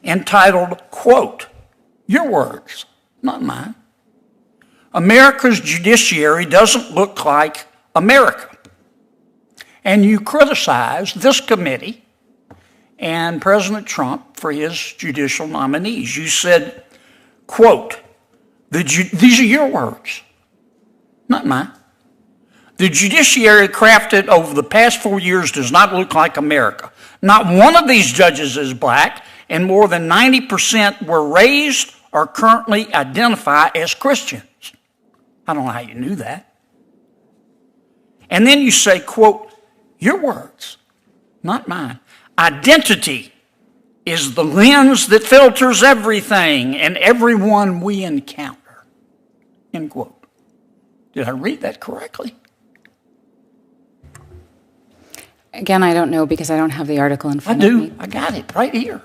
entitled, quote, your words, not mine, America's judiciary doesn't look like America. And you criticize this committee and President Trump for his judicial nominees. You said, quote, these are your words, not mine. The judiciary crafted over the past 4 years does not look like America. Not one of these judges is black, and more than 90% were raised or currently identify as Christians. I don't know how you knew that. And then you say, quote, your words, not mine. Identity is the lens that filters everything and everyone we encounter, end quote. Did I read that correctly? Again, I don't know because I don't have the article in front of me. I do. I got it right here.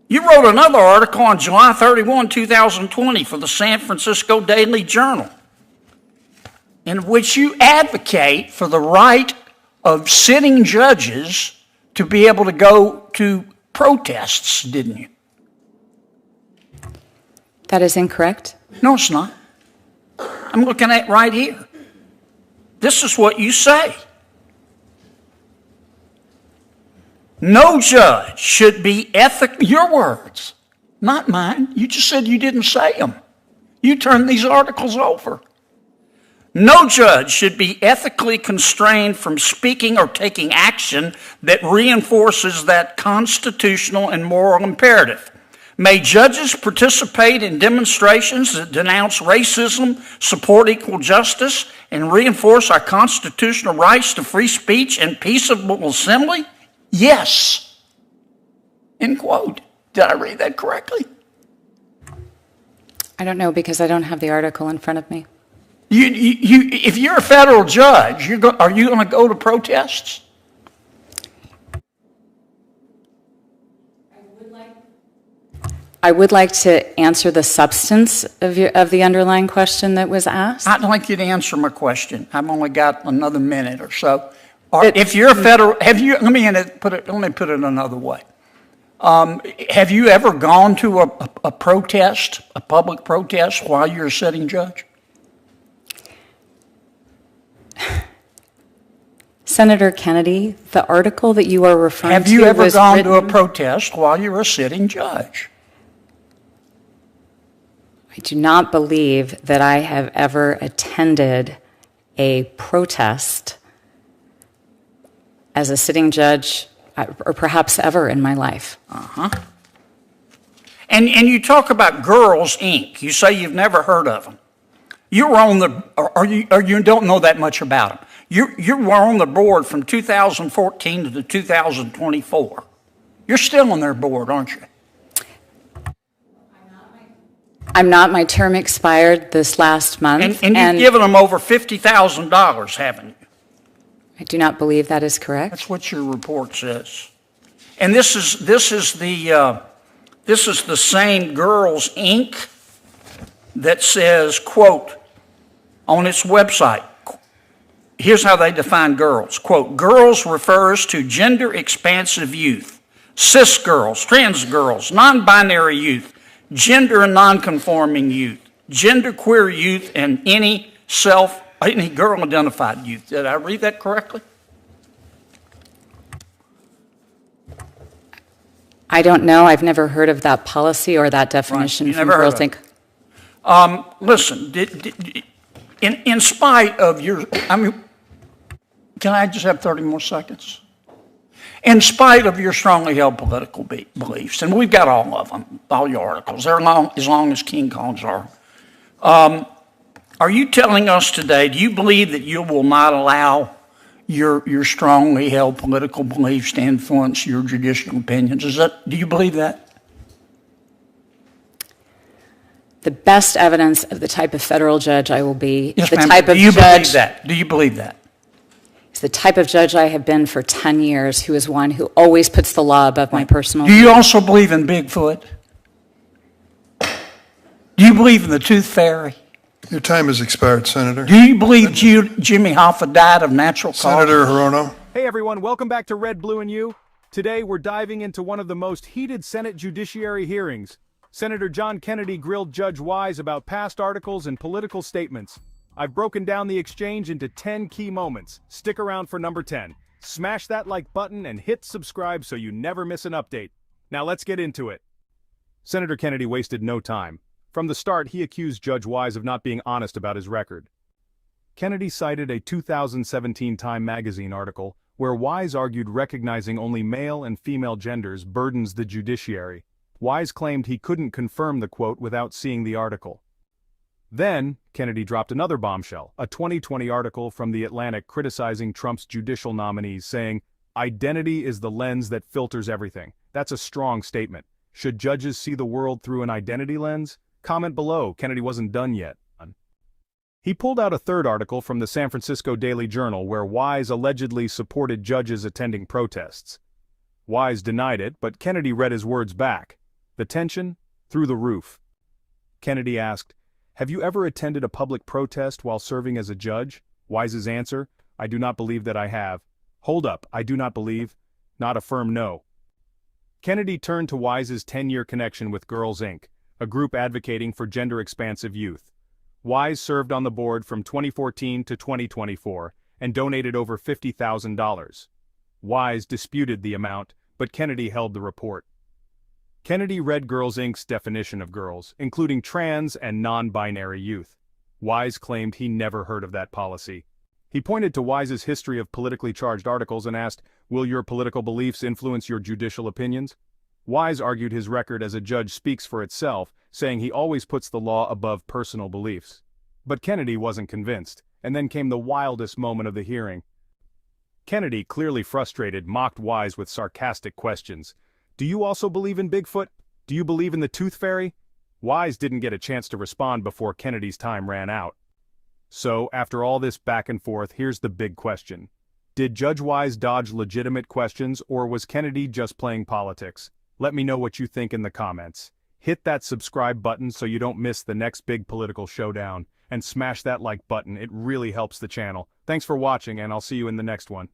You wrote another article on July 31, 2020 for the San Francisco Daily Journal, in which you advocate for the right of sitting judges to be able to go to protests, didn't you? That is incorrect. No, it's not. I'm looking at it right here. This is what you say. No judge should be ethical. Your words, not mine. You just said you didn't say them. You turned these articles over. No judge should be ethically constrained from speaking or taking action that reinforces that constitutional and moral imperative. May judges participate in demonstrations that denounce racism, support equal justice, and reinforce our constitutional rights to free speech and peaceable assembly? Yes. End quote. Did I read that correctly? I don't know because I don't have the article in front of me. If you're a federal judge, are you going to go to protests? I would like to answer the substance of the underlying question that was asked. I'd like you to answer my question. I've only got another minute or so. If you're a federal, let me put it another way. Have you ever gone to a protest, a public protest, while you're a sitting judge? Senator Kennedy, the article that you are referring to Have you ever gone to a protest while you're a sitting judge? I do not believe that I have ever attended a protest as a sitting judge, or perhaps ever in my life. Uh-huh. And you talk about GRILLS, Inc. You say you've never heard of them. You were on the, or you don't know that much about them. You were on the board from 2014 to 2024. You're still on their board, aren't you? I'm not. My term expired this last month. And you've given them over $50,000, haven't you? I do not believe that is correct. That's what your report says. And this is the same GRILLS, Inc. that says, quote, on its website, here's how they define GRILLS. Quote, GRILLS refers to gender expansive youth, cis girls, trans girls, non-binary youth, gender and non-conforming youth, genderqueer youth, and any girl-identified youth. Did I read that correctly? I don't know. I've never heard of that policy or that definition right. from GRILLS, Inc. Listen, in spite of your, can I just have 30 more seconds? In spite of your strongly held political beliefs, and we've got all of them, all your articles, they're as long as King Kong's are you telling us today, do you believe that you will not allow your strongly held political beliefs to influence your judicial opinions? Do you believe that? The best evidence of the type of federal judge I will be Yes, the ma'am. type of Do you judge. believe that? Do you believe that? It's the type of judge I have been for 10 years, who is one who always puts the law above my personal. Do you also believe in Bigfoot? Do you believe in the Tooth Fairy? Your time has expired, Senator. Do you believe Jimmy Hoffa died of natural causes? Senator Hirono. Hey everyone, welcome back to Red, Blue, and You. Today we're diving into one of the most heated Senate Judiciary hearings. Senator John Kennedy grilled Judge Wise about past articles and political statements. I've broken down the exchange into 10 key moments. Stick around for number 10. Smash that like button and hit subscribe so you never miss an update. Now let's get into it. Senator Kennedy wasted no time. From the start, he accused Judge Wise of not being honest about his record. Kennedy cited a 2017 Time magazine article where Wise argued recognizing only male and female genders burdens the judiciary. Wise claimed he couldn't confirm the quote without seeing the article. Then, Kennedy dropped another bombshell, a 2020 article from The Atlantic criticizing Trump's judicial nominees, saying, "Identity is the lens that filters everything." That's a strong statement. Should judges see the world through an identity lens? Comment below. Kennedy wasn't done yet. He pulled out a third article from the San Francisco Daily Journal where Wise allegedly supported judges attending protests. Wise denied it, but Kennedy read his words back. The tension? Through the roof. Kennedy asked, "Have you ever attended a public protest while serving as a judge?" Wise's answer, "I do not believe that I have." Hold up, I do not believe. Not a firm no. Kennedy turned to Wise's 10-year connection with GRILLS, Inc., a group advocating for gender-expansive youth. Wise served on the board from 2014 to 2024 and donated over $50,000. Wise disputed the amount, but Kennedy held the report. Kennedy read GRILLS, Inc.'s definition of girls, including trans and non-binary youth. Wise claimed he never heard of that policy. He pointed to Wise's history of politically charged articles and asked, "Will your political beliefs influence your judicial opinions?" Wise argued his record as a judge speaks for itself, saying he always puts the law above personal beliefs. But Kennedy wasn't convinced, and then came the wildest moment of the hearing. Kennedy, clearly frustrated, mocked Wise with sarcastic questions. "Do you also believe in Bigfoot? Do you believe in the Tooth Fairy?" Wise didn't get a chance to respond before Kennedy's time ran out. So, after all this back and forth, here's the big question. Did Judge Wise dodge legitimate questions, or was Kennedy just playing politics? Let me know what you think in the comments. Hit that subscribe button so you don't miss the next big political showdown, and smash that like button, it really helps the channel. Thanks for watching, and I'll see you in the next one.